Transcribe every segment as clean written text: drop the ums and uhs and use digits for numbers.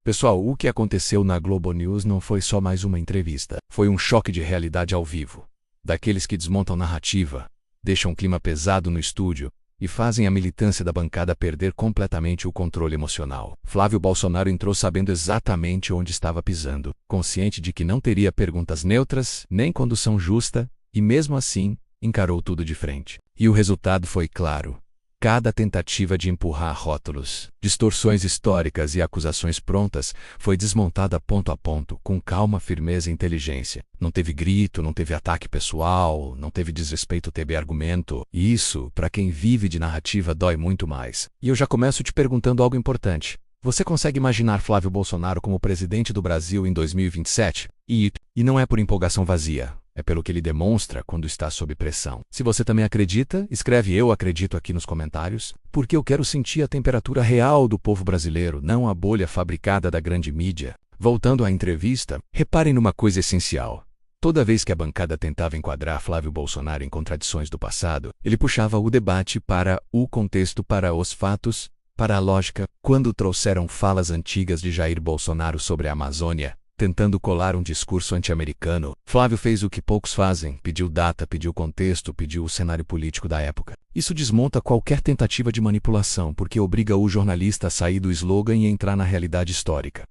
Pessoal, o que aconteceu na Globo News não foi só mais uma entrevista. Foi um choque de realidade ao vivo. Daqueles que desmontam narrativa, deixam um clima pesado no estúdio e fazem a militância da bancada perder completamente o controle emocional. Flávio Bolsonaro entrou sabendo exatamente onde estava pisando, consciente de que não teria perguntas neutras, nem condução justa, e mesmo assim, encarou tudo de frente. E o resultado foi claro. Cada tentativa de empurrar rótulos, distorções históricas e acusações prontas foi desmontada ponto a ponto, com calma, firmeza e inteligência. Não teve grito, não teve ataque pessoal, não teve desrespeito, teve argumento. E isso, para quem vive de narrativa, dói muito mais. E eu já começo te perguntando algo importante. Você consegue imaginar Flávio Bolsonaro como presidente do Brasil em 2027? E não é por empolgação vazia. É pelo que ele demonstra quando está sob pressão. Se você também acredita, escreve "eu acredito" aqui nos comentários, porque eu quero sentir a temperatura real do povo brasileiro, não a bolha fabricada da grande mídia. Voltando à entrevista, reparem numa coisa essencial. Toda vez que a bancada tentava enquadrar Flávio Bolsonaro em contradições do passado, ele puxava o debate para o contexto, para os fatos, para a lógica. Quando trouxeram falas antigas de Jair Bolsonaro sobre a Amazônia, tentando colar um discurso anti-americano, Flávio fez o que poucos fazem, pediu data, pediu contexto, pediu o cenário político da época. Isso desmonta qualquer tentativa de manipulação, porque obriga o jornalista a sair do slogan e entrar na realidade histórica.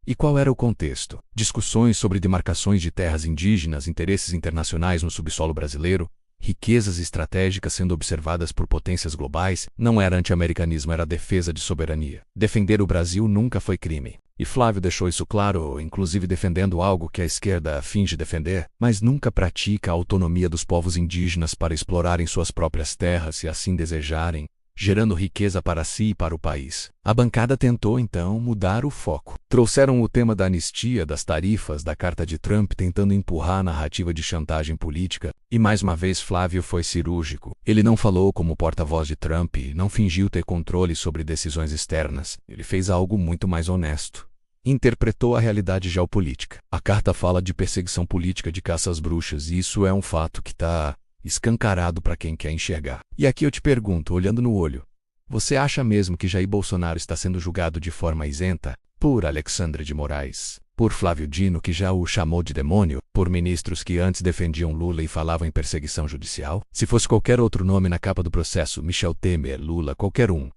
E qual era o contexto? Discussões sobre demarcações de terras indígenas, interesses internacionais no subsolo brasileiro, riquezas estratégicas sendo observadas por potências globais. Não era anti-americanismo, era defesa de soberania. Defender o Brasil nunca foi crime. E Flávio deixou isso claro, inclusive defendendo algo que a esquerda finge defender, mas nunca pratica a autonomia dos povos indígenas para explorarem suas próprias terras se assim desejarem, gerando riqueza para si e para o país. A bancada tentou, então, mudar o foco. Trouxeram o tema da anistia, das tarifas, da carta de Trump, tentando empurrar a narrativa de chantagem política, e mais uma vez Flávio foi cirúrgico. Ele não falou como porta-voz de Trump, não fingiu ter controle sobre decisões externas. Ele fez algo muito mais honesto. Interpretou a realidade geopolítica. A carta fala de perseguição política, de caça às bruxas, e isso é um fato que está escancarado para quem quer enxergar. E aqui eu te pergunto, olhando no olho, você acha mesmo que Jair Bolsonaro está sendo julgado de forma isenta? Por Alexandre de Moraes? Por Flávio Dino, que já o chamou de demônio? Por ministros que antes defendiam Lula e falavam em perseguição judicial? Se fosse qualquer outro nome na capa do processo, Michel Temer, Lula, qualquer um,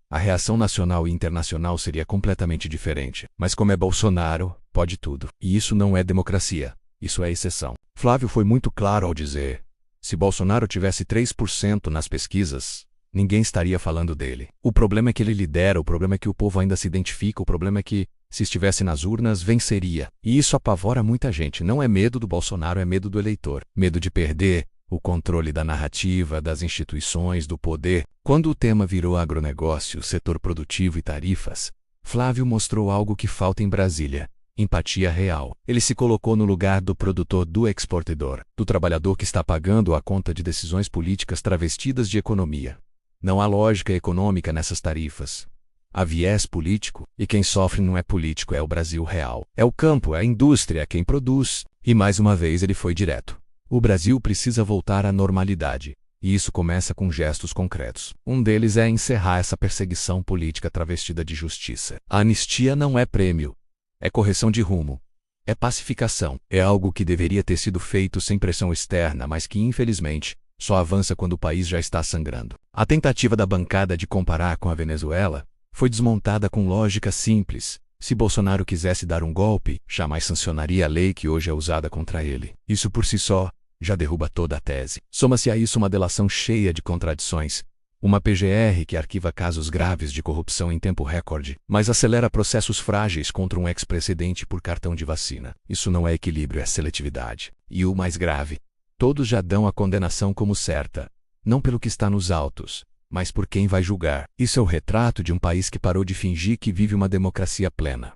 a reação nacional e internacional seria completamente diferente. Mas como é Bolsonaro, pode tudo. E isso não é democracia. Isso é exceção. Flávio foi muito claro ao dizer: se Bolsonaro tivesse 3% nas pesquisas, ninguém estaria falando dele. O problema é que ele lidera, o problema é que o povo ainda se identifica, o problema é que, se estivesse nas urnas, venceria. E isso apavora muita gente. Não é medo do Bolsonaro, é medo do eleitor. Medo de perder o controle da narrativa, das instituições, do poder. Quando o tema virou agronegócio, setor produtivo e tarifas, Flávio mostrou algo que falta em Brasília: empatia real. Ele se colocou no lugar do produtor, do exportador, do trabalhador que está pagando a conta de decisões políticas travestidas de economia. Não há lógica econômica nessas tarifas. Há viés político, e quem sofre não é político, é o Brasil real. É o campo, é a indústria, é quem produz. E mais uma vez ele foi direto. O Brasil precisa voltar à normalidade. E isso começa com gestos concretos. Um deles é encerrar essa perseguição política travestida de justiça. A anistia não é prêmio. É correção de rumo. É pacificação. É algo que deveria ter sido feito sem pressão externa, mas que, infelizmente, só avança quando o país já está sangrando. A tentativa da bancada de comparar com a Venezuela foi desmontada com lógica simples. Se Bolsonaro quisesse dar um golpe, jamais sancionaria a lei que hoje é usada contra ele. Isso por si só já derruba toda a tese. Soma-se a isso uma delação cheia de contradições. Uma PGR que arquiva casos graves de corrupção em tempo recorde, mas acelera processos frágeis contra um ex-presidente por cartão de vacina. Isso não é equilíbrio, é seletividade. E o mais grave: todos já dão a condenação como certa, não pelo que está nos autos, mas por quem vai julgar. Isso é o retrato de um país que parou de fingir que vive uma democracia plena.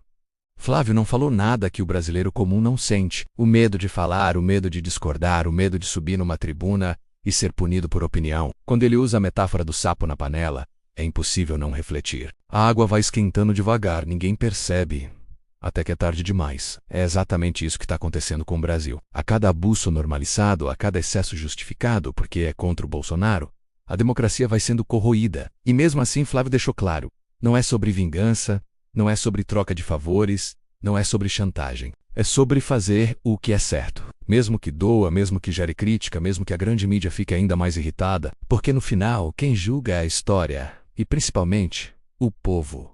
Flávio não falou nada que o brasileiro comum não sente: o medo de falar, o medo de discordar, o medo de subir numa tribuna e ser punido por opinião. Quando ele usa a metáfora do sapo na panela, é impossível não refletir. A água vai esquentando devagar, ninguém percebe, até que é tarde demais. É exatamente isso que está acontecendo com o Brasil. A cada abuso normalizado, a cada excesso justificado porque é contra o Bolsonaro, a democracia vai sendo corroída. E mesmo assim Flávio deixou claro: não é sobre vingança, Não é sobre troca de favores, não é sobre chantagem. É sobre fazer o que é certo. Mesmo que doa, mesmo que gere crítica, mesmo que a grande mídia fique ainda mais irritada, porque no final, quem julga é a história, e principalmente, o povo.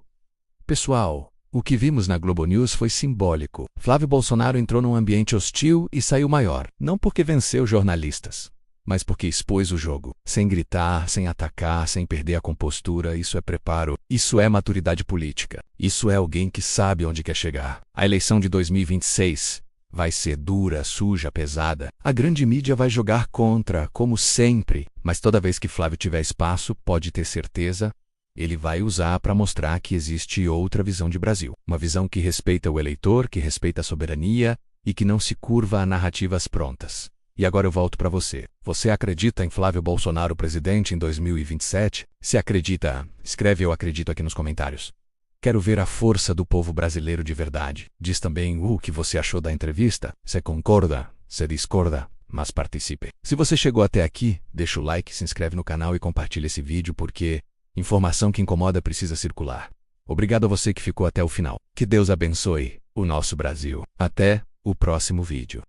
Pessoal, o que vimos na Globo News foi simbólico. Flávio Bolsonaro entrou num ambiente hostil e saiu maior. Não porque venceu jornalistas, mas porque expôs o jogo. Sem gritar, sem atacar, sem perder a compostura. Isso é preparo. Isso é maturidade política. Isso é alguém que sabe onde quer chegar. A eleição de 2026 vai ser dura, suja, pesada. A grande mídia vai jogar contra, como sempre. Mas toda vez que Flávio tiver espaço, pode ter certeza, ele vai usar para mostrar que existe outra visão de Brasil. Uma visão que respeita o eleitor, que respeita a soberania e que não se curva a narrativas prontas. E agora eu volto para você. Você acredita em Flávio Bolsonaro presidente em 2027? Se acredita, escreve eu acredito aqui nos comentários. Quero ver a força do povo brasileiro de verdade. Diz também o que você achou da entrevista. Se concorda, se discorda, mas participe. Se você chegou até aqui, deixa o like, se inscreve no canal e compartilha esse vídeo porque informação que incomoda precisa circular. Obrigado a você que ficou até o final. Que Deus abençoe o nosso Brasil. Até o próximo vídeo.